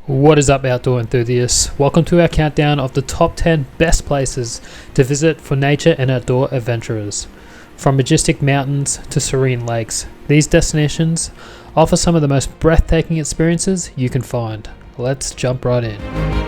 What is up, outdoor enthusiasts? Welcome to our countdown of the top 10 best places to visit for nature and outdoor adventurers. From majestic mountains to serene lakes, these destinations offer some of the most breathtaking experiences you can find. Let's jump right in.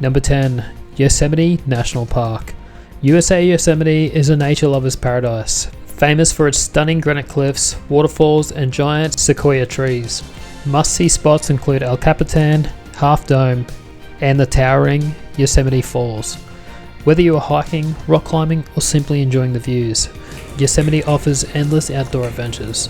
Number 10. Yosemite National Park. USA Yosemite is a nature lover's paradise, famous for its stunning granite cliffs, waterfalls, and giant sequoia trees. Must-see spots include El Capitan, Half Dome, and the towering Yosemite Falls. Whether you are hiking, rock climbing, or simply enjoying the views, Yosemite offers endless outdoor adventures.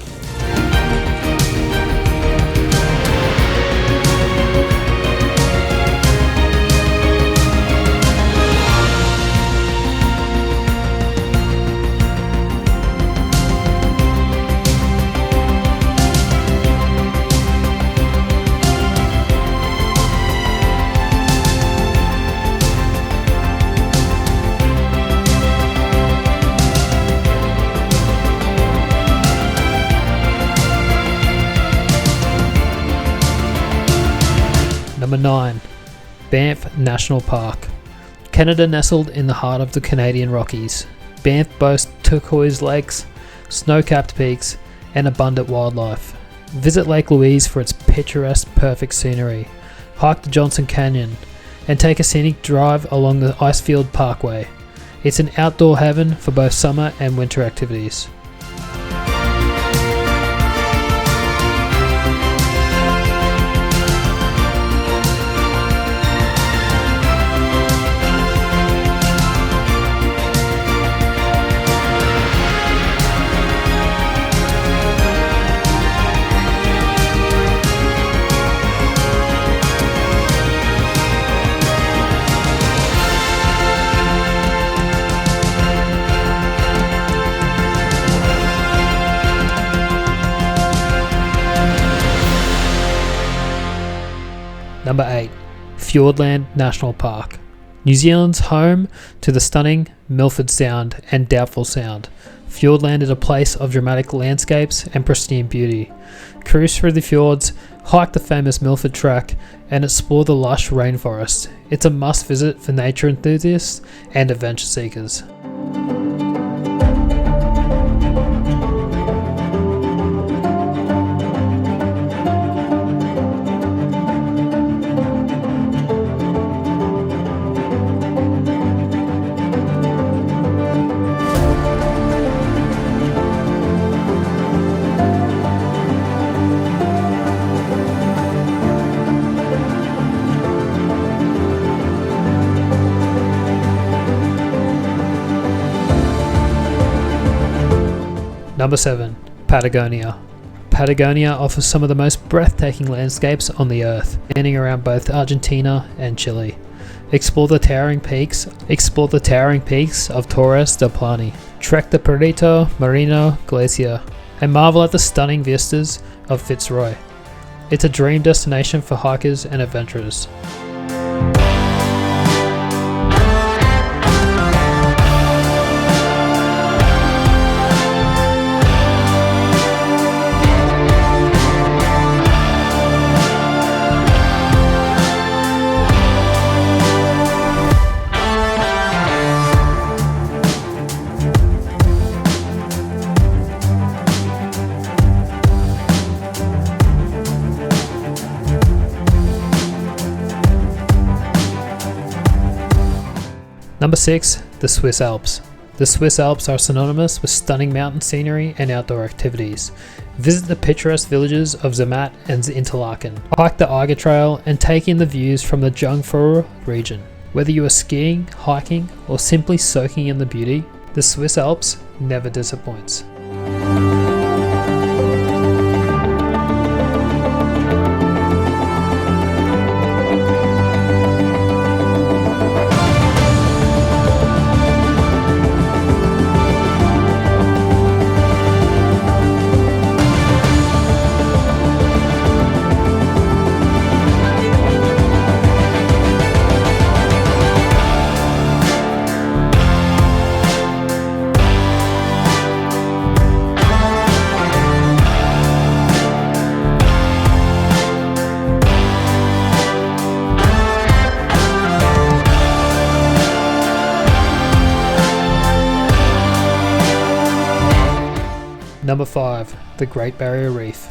Number 9. Banff National Park. Canada nestled in the heart of the Canadian Rockies, Banff boasts turquoise lakes, snow-capped peaks, and abundant wildlife. Visit Lake Louise for its picturesque, perfect scenery, hike the Johnston Canyon, and take a scenic drive along the Icefields Parkway. It's an outdoor heaven for both summer and winter activities. Number 8. Fiordland National Park. New Zealand's home to the stunning Milford Sound and Doubtful Sound. Fiordland is a place of dramatic landscapes and pristine beauty. Cruise through the fjords, hike the famous Milford Track, and explore the lush rainforest. It's a must visit for nature enthusiasts and adventure seekers. Number 7. Patagonia. Patagonia offers some of the most breathtaking landscapes on the earth, spanning around both Argentina and Chile. Explore the towering peaks of Torres del Paine. Trek the Perito Moreno Glacier and marvel at the stunning vistas of Fitzroy. It's a dream destination for hikers and adventurers. Number 6. The Swiss Alps. The Swiss Alps are synonymous with stunning mountain scenery and outdoor activities. Visit the picturesque villages of Zermatt and Interlaken. Hike the Eiger Trail and take in the views from the Jungfrau region. Whether you are skiing, hiking, or simply soaking in the beauty, the Swiss Alps never disappoints. Number 5. The Great Barrier Reef.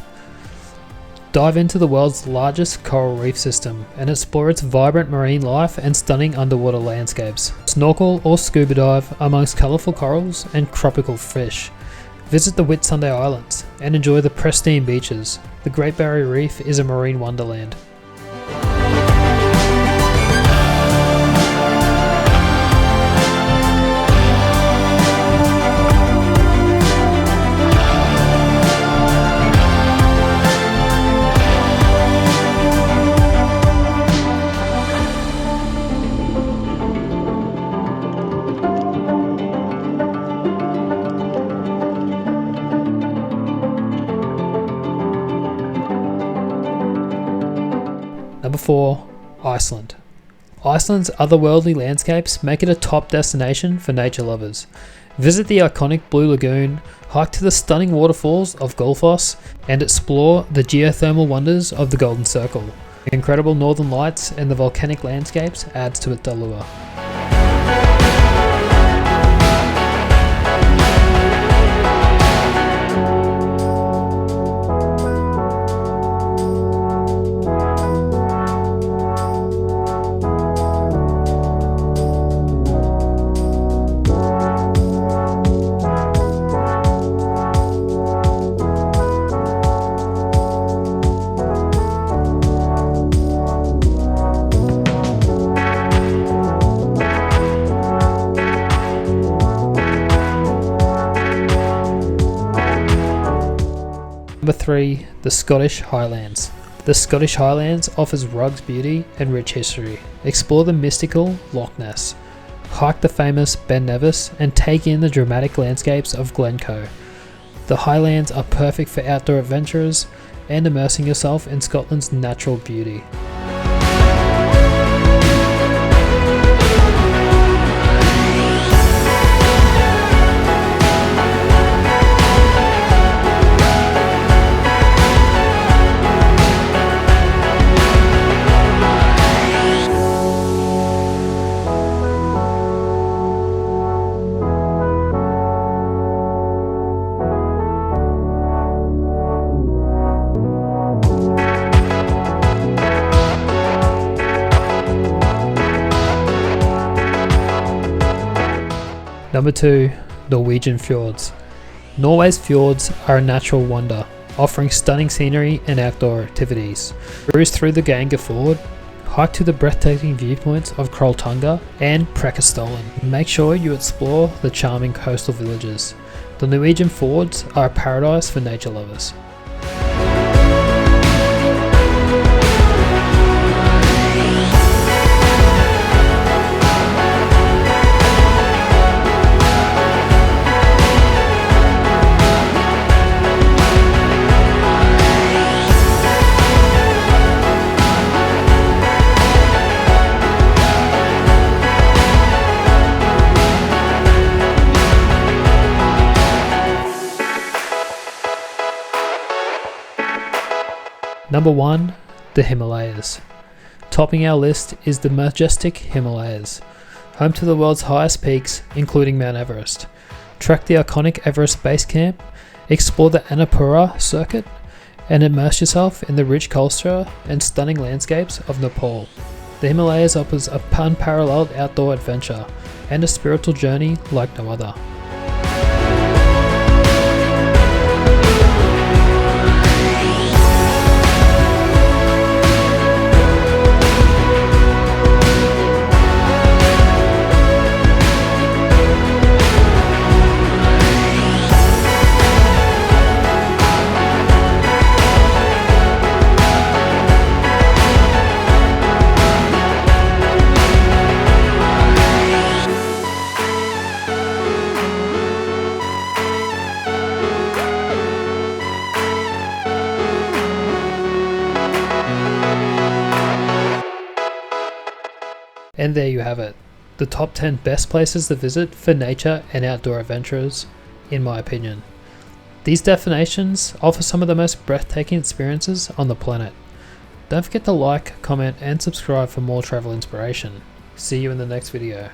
Dive into the world's largest coral reef system and explore its vibrant marine life and stunning underwater landscapes. Snorkel or scuba dive amongst colourful corals and tropical fish. Visit the Whitsunday Islands and enjoy the pristine beaches. The Great Barrier Reef is a marine wonderland. Number 4. Iceland. Iceland's otherworldly landscapes make it a top destination for nature lovers. Visit the iconic Blue Lagoon, hike to the stunning waterfalls of Gullfoss, and explore the geothermal wonders of the Golden Circle. The incredible northern lights and the volcanic landscapes adds to its allure. Number 3. The Scottish Highlands. The Scottish Highlands offers rugged beauty and rich history. Explore the mystical Loch Ness. Hike the famous Ben Nevis and take in the dramatic landscapes of Glencoe. The Highlands are perfect for outdoor adventurers and immersing yourself in Scotland's natural beauty. Number 2. Norwegian Fjords. Norway's fjords are a natural wonder, offering stunning scenery and outdoor activities. Cruise through the Gangafjord, hike to the breathtaking viewpoints of Trolltunga and Preikestolen. Make sure you explore the charming coastal villages. The Norwegian Fjords are a paradise for nature lovers. Number 1. The Himalayas. Topping our list is the majestic Himalayas, home to the world's highest peaks, including Mount Everest. Trek the iconic Everest Base Camp, explore the Annapurna circuit, and immerse yourself in the rich culture and stunning landscapes of Nepal. The Himalayas offers a unparalleled outdoor adventure and a spiritual journey like no other. And there you have it, the top 10 best places to visit for nature and outdoor adventurers, in my opinion. These destinations offer some of the most breathtaking experiences on the planet. Don't forget to like, comment and subscribe for more travel inspiration. See you in the next video.